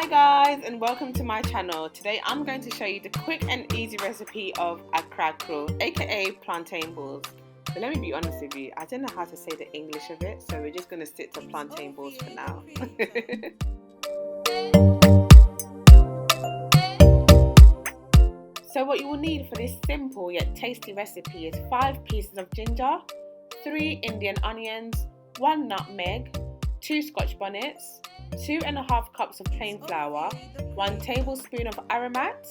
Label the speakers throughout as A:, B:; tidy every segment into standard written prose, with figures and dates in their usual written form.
A: guys, and welcome to my channel. Today I'm going to show you the quick and easy recipe of Akrakro, aka plantain balls. So let me be honest with you, I don't know how to say the English of it, so we're just going to stick to plantain balls for now. So what you will need for this simple yet tasty recipe is 5 pieces of ginger, 3 Indian onions, 1 nutmeg, 2 scotch bonnets, 2½ cups of plain flour, 1 tablespoon of aromat,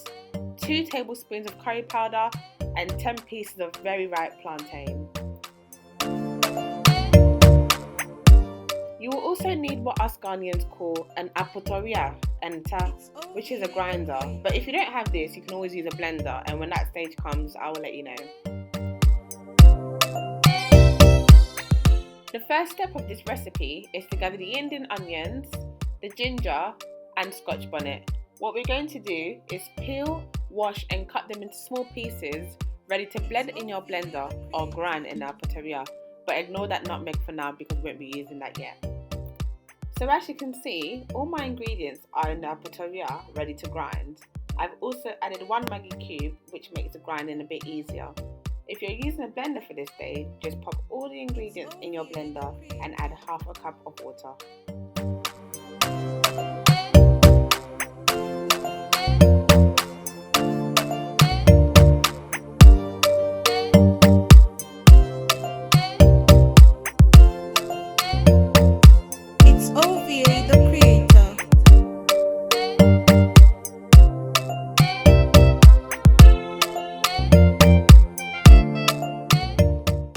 A: 2 tablespoons of curry powder, and 10 pieces of very ripe plantain. You will also need what us Ghanaians call an apotoria, which is a grinder. But if you don't have this, you can always use a blender, and when that stage comes, I will let you know. The first step of this recipe is to gather the Indian onions, the ginger and scotch bonnet. What we're going to do is peel, wash and cut them into small pieces, ready to blend in your blender or grind in the apoteria. But ignore that nutmeg for now because we won't be using that yet. So as you can see, all my ingredients are in the apoteria ready to grind. I've also added 1 Maggi cube, which makes the grinding a bit easier. If you're using a blender for this stage, just pop all the ingredients in your blender and add ½ cup of water.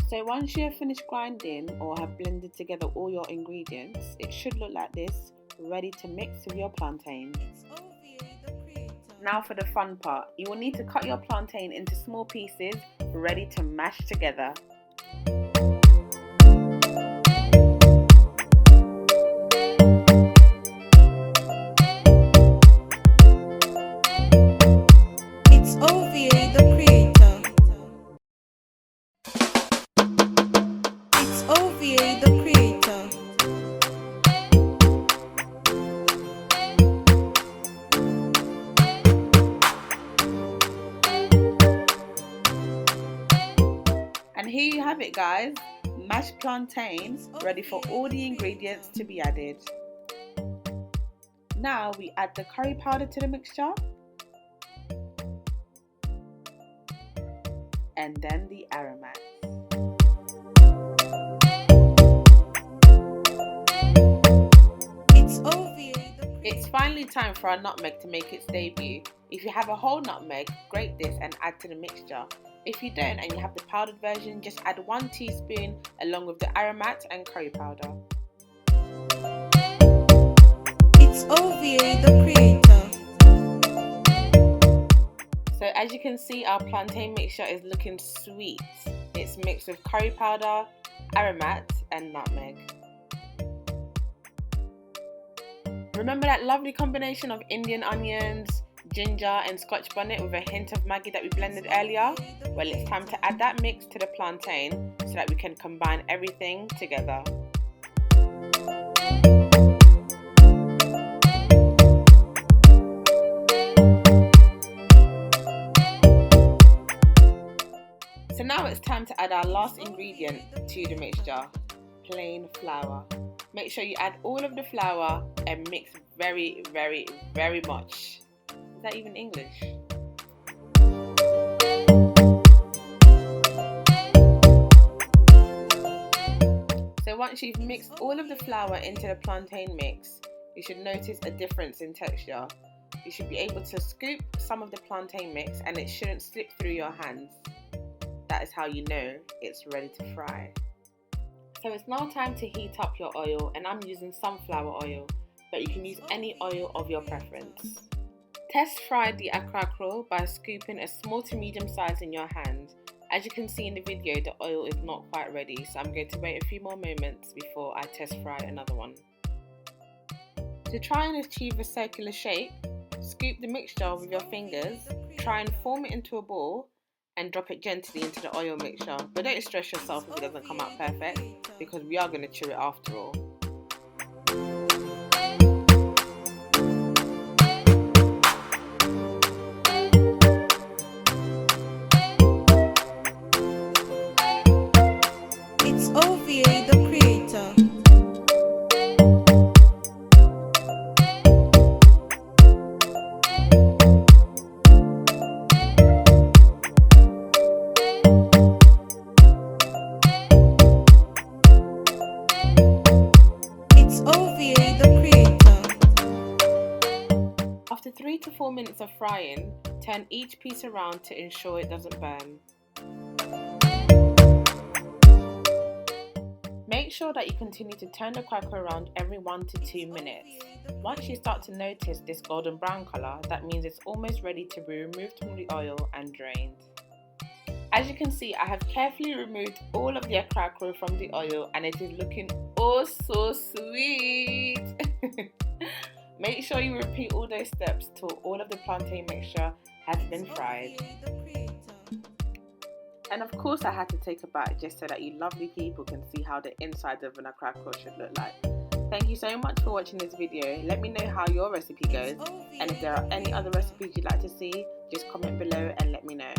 A: So once you have finished grinding or have blended together all your ingredients, it should look like this, ready to mix with your plantain. Now for the fun part, you will need to cut your plantain into small pieces, ready to mash together. And here you have it guys, mashed plantain ready for all the ingredients to be added. Now we add the curry powder to the mixture and then the aromat. It's finally time for our nutmeg to make its debut. If you have a whole nutmeg, grate this and add to the mixture. If you don't and you have the powdered version, just add 1 teaspoon along with the aromat and curry powder.
B: It's OVA the creator.
A: So as you can see, our plantain mixture is looking sweet. It's mixed with curry powder, aromat and nutmeg. Remember that lovely combination of Indian onions, ginger and scotch bonnet with a hint of Maggi that we blended earlier? Well, it's time to add that mix to the plantain so that we can combine everything together. So now it's time to add our last ingredient to the mixture, plain flour. Make sure you add all of the flour and mix very, very, very much. Is that even English? So once you've mixed all of the flour into the plantain mix, you should notice a difference in texture. You should be able to scoop some of the plantain mix and it shouldn't slip through your hands. That is how you know it's ready to fry. So it's now time to heat up your oil, and I'm using sunflower oil, but you can use any oil of your preference. Test fry the akrakro by scooping a small to medium size in your hand. As you can see in the video, the oil is not quite ready, so I'm going to wait a few more moments before I test fry another one. To try and achieve a circular shape, scoop the mixture with your fingers, try and form it into a ball, and drop it gently into the oil mixture. But don't stress yourself if it doesn't come out perfect, because we are going to chew it after all. 4 minutes of frying, turn each piece around to ensure it doesn't burn. Make sure that you continue to turn the cracker around every 1 to 2 minutes. Once you start to notice this golden brown colour, that means it's almost ready to be removed from the oil and drained. As you can see, I have carefully removed all of the akrakro from the oil and it is looking oh so sweet. Make sure you repeat all those steps till all of the plantain mixture has been fried. And of course I had to take a bite just so that you lovely people can see how the inside of an akrakro should look like. Thank you so much for watching this video. Let me know how your recipe goes, and if there are any other recipes you'd like to see, just comment below and let me know.